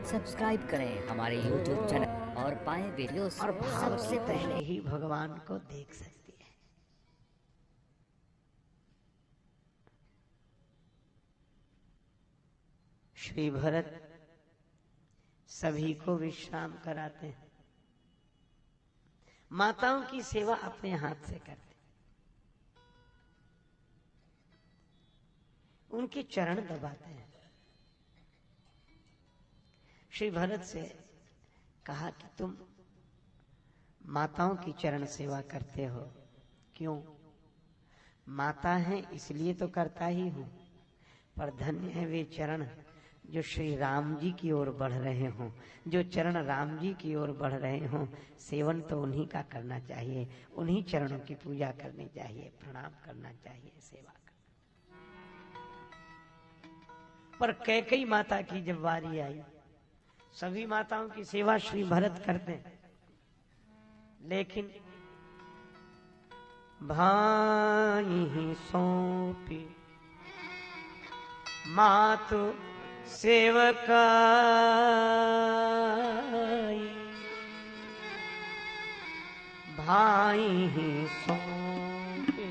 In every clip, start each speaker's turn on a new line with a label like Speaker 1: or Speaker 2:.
Speaker 1: Subscribe करें हमारे YouTube channel और पाएं वीडियोस
Speaker 2: और
Speaker 1: सबसे पहले
Speaker 2: ही भगवान को देख सकती है। श्री भरत सभी को विश्राम कराते हैं, माताओं की सेवा अपने हाथ से करते, उनके चरण दबाते हैं। श्री भरत से कहा कि तुम माताओं की चरण सेवा करते हो, क्यों? माता है इसलिए तो करता ही हूं, पर धन्य है वे चरण जो श्री राम जी की ओर बढ़ रहे हों, जो चरण राम जी की ओर बढ़ रहे हों। सेवन तो उन्हीं का करना चाहिए, उन्हीं चरणों की पूजा करनी चाहिए, प्रणाम करना चाहिए, सेवा करना। पर कैकेयी माता की जब बारी आई, सभी माताओं की सेवा श्री भरत करते हैं, लेकिन भाई ही सौंपी मातु सेवकाई, भाई ही सौंपी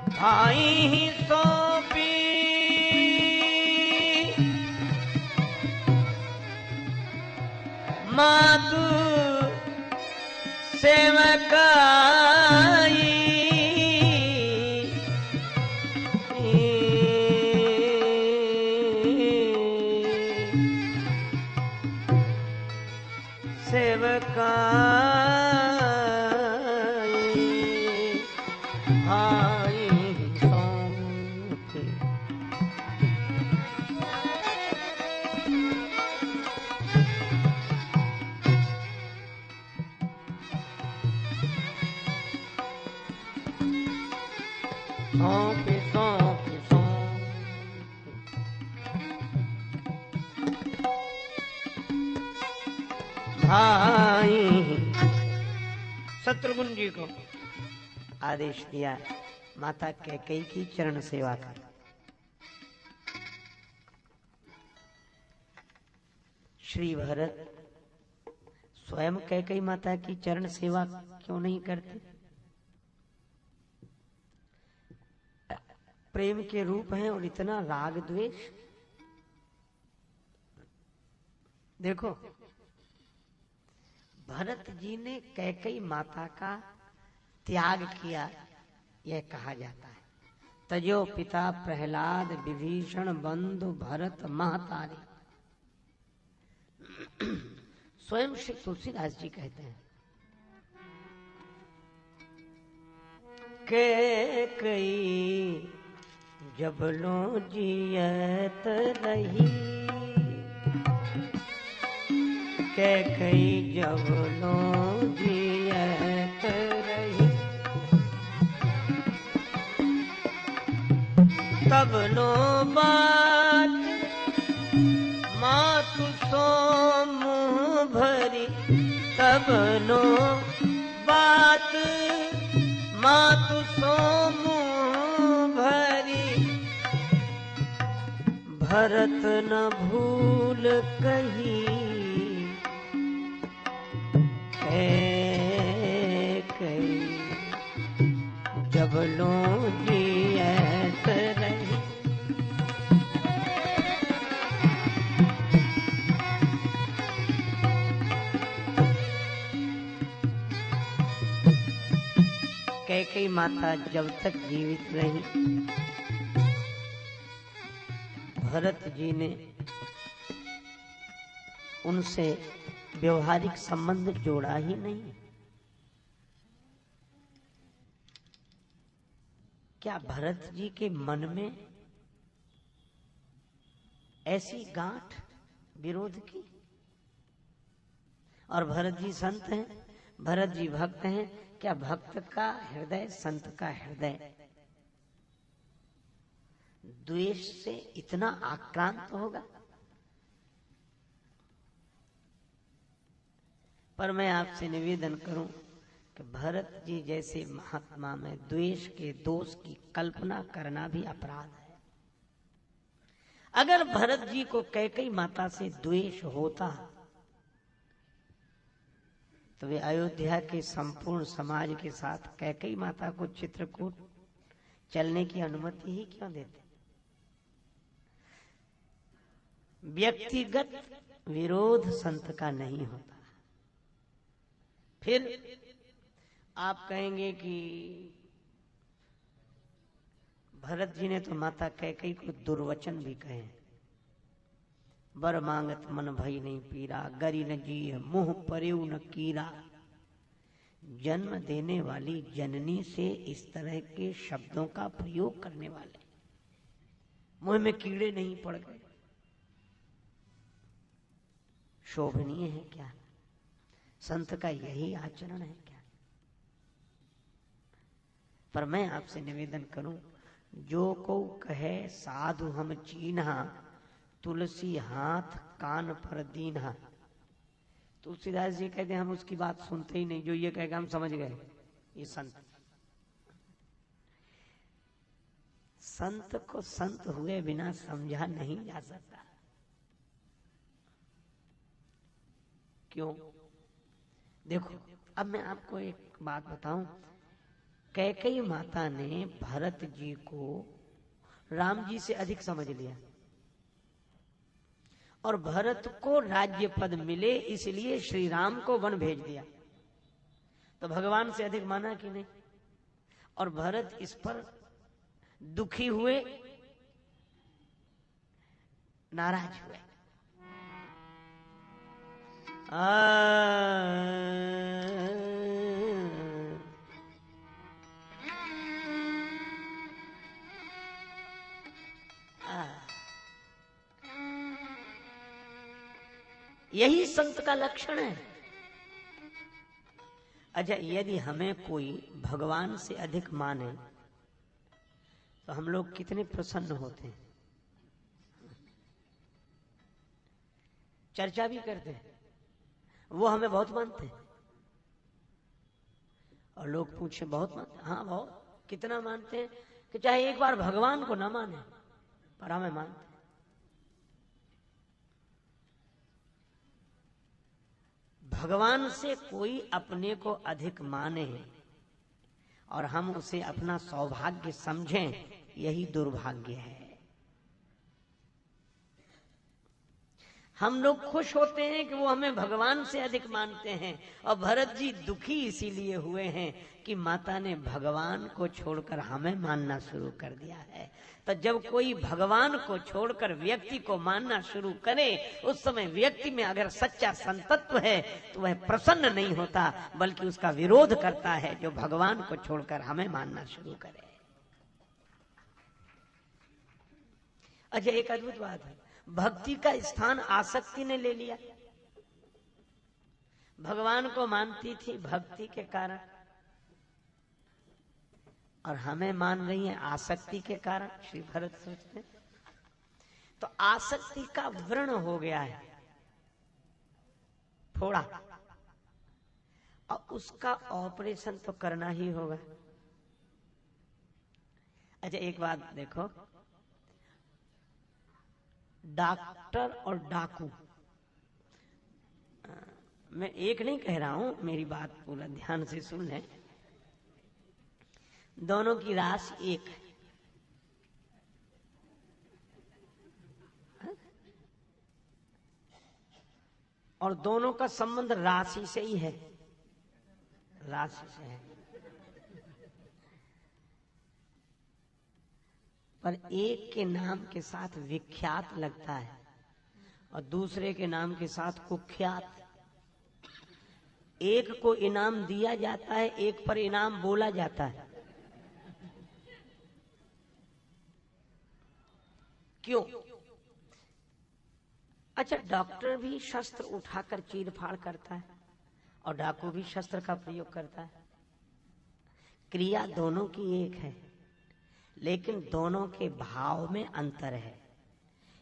Speaker 2: भाई ही सौंपी मातु सेवकाई, सेवकाई भाई सौंपे। सौंपे सौंपे सौंपे भाई। शत्रुघ्न जी को आदेश दिया, माता कैकेयी की चरण सेवा कर। श्री भरत स्वयं कैकेयी माता की चरण सेवा क्यों नहीं करते? प्रेम के रूप हैं और इतना राग द्वेष। देखो, भरत जी ने कैकेयी माता का त्याग किया, यह कहा जाता है। तजो पिता प्रहलाद विभीषण बंधु भरत महतारी। स्वयं श्री तुलसीदास जी कहते हैं, कैकेयी जब लो जियत रही, कैकेयी जब लो जियत रही, तब लो बात मातु सो मुँह भरी, तब लो बात मातु सो मुँह भरी, भरत न भूल कही कैकेयी जब लो जियत रही। कैकेयी माता जब तक जीवित रही, भरत जी ने उनसे व्यवहारिक संबंध जोड़ा ही नहीं। क्या भरत जी के मन में ऐसी गांठ विरोध की? और भरत जी संत हैं, भरत जी भक्त हैं, क्या भक्त का हृदय, संत का हृदय द्वेष से इतना आक्रांत होगा? पर मैं आपसे निवेदन करूं, कि भरत जी जैसे महात्मा में द्वेष के दोष की कल्पना करना भी अपराध है। अगर भरत जी को कैकेयी माता से द्वेष होता तो वे अयोध्या के संपूर्ण समाज के साथ कैकेयी माता को चित्रकूट चलने की अनुमति ही क्यों देते? व्यक्तिगत विरोध संत का नहीं होता। फिर आप कहेंगे कि भरत जी ने तो माता कैकेयी को दुर्वचन भी कहे, बर मांगत मन भई नहीं पीरा, गरी न जी मुंह परेऊ न कीरा। जन्म देने वाली जननी से इस तरह के शब्दों का प्रयोग करने वाले मुंह में कीड़े नहीं पड़ गए, शोभनीय है क्या? संत का यही आचरण है क्या? पर मैं आपसे निवेदन करूं, जो को कहे साधु हम चीन्हा, तुलसी हाथ कान पर दीन्हा। तुलसीदास जी कहते हम उसकी बात सुनते ही नहीं, जो ये कहेगा हम समझ गए। ये संत, संत को संत हुए बिना समझा नहीं जा सकता। क्यों? देखो, अब मैं आपको एक बात बताऊं। कैकेयी माता ने भरत जी को राम जी से अधिक समझ लिया और भरत को राज्य पद मिले इसलिए श्री राम को वन भेज दिया। तो भगवान से अधिक माना कि नहीं? और भरत इस पर दुखी हुए, नाराज हुए। यही संत का लक्षण है। अच्छा, यदि हमें कोई भगवान से अधिक माने तो हम लोग कितने प्रसन्न होते हैं, चर्चा भी करते हैं। वो हमें बहुत मानते हैं और लोग पूछे बहुत मानते हैं? हाँ बहुत। कितना मानते हैं? कि चाहे एक बार भगवान को ना माने पर हमें मानते हैं। भगवान से कोई अपने को अधिक माने और हम उसे अपना सौभाग्य समझें, यही दुर्भाग्य है। हम लोग खुश होते हैं कि वो हमें भगवान से अधिक मानते हैं, और भरत जी दुखी इसीलिए हुए हैं कि माता ने भगवान को छोड़कर हमें मानना शुरू कर दिया है। तो जब कोई भगवान को छोड़कर व्यक्ति को मानना शुरू करे, उस समय व्यक्ति में अगर सच्चा संतत्व है तो वह प्रसन्न नहीं होता, बल्कि उसका विरोध करता है जो भगवान को छोड़कर हमें मानना शुरू करे। अच्छा, एक अद्भुत बात है, भक्ति का स्थान आसक्ति ने ले लिया। भगवान को मानती थी भक्ति के कारण और हमें मान रही है आसक्ति के कारण। श्री भरत सोचते तो आसक्ति का व्रण हो गया है फोड़ा, और उसका ऑपरेशन तो करना ही होगा। अच्छा, एक बात देखो, डॉक्टर और डाकू, मैं एक नहीं कह रहा हूं, मेरी बात पूरा ध्यान से सुन लें। दोनों की राशि एक है और दोनों का संबंध राशि से ही है, राशि से है। पर एक के नाम के साथ विख्यात लगता है और दूसरे के नाम के साथ कुख्यात। एक को इनाम दिया जाता है, एक पर इनाम बोला जाता है। क्यों? अच्छा, डॉक्टर भी शस्त्र उठाकर चीर फाड़ करता है और डाकू भी शस्त्र का प्रयोग करता है। क्रिया दोनों की एक है, लेकिन दोनों के भाव में अंतर है।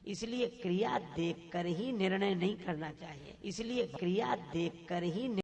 Speaker 2: इसलिए क्रिया देखकर ही निर्णय नहीं करना चाहिए, इसलिए क्रिया देखकर ही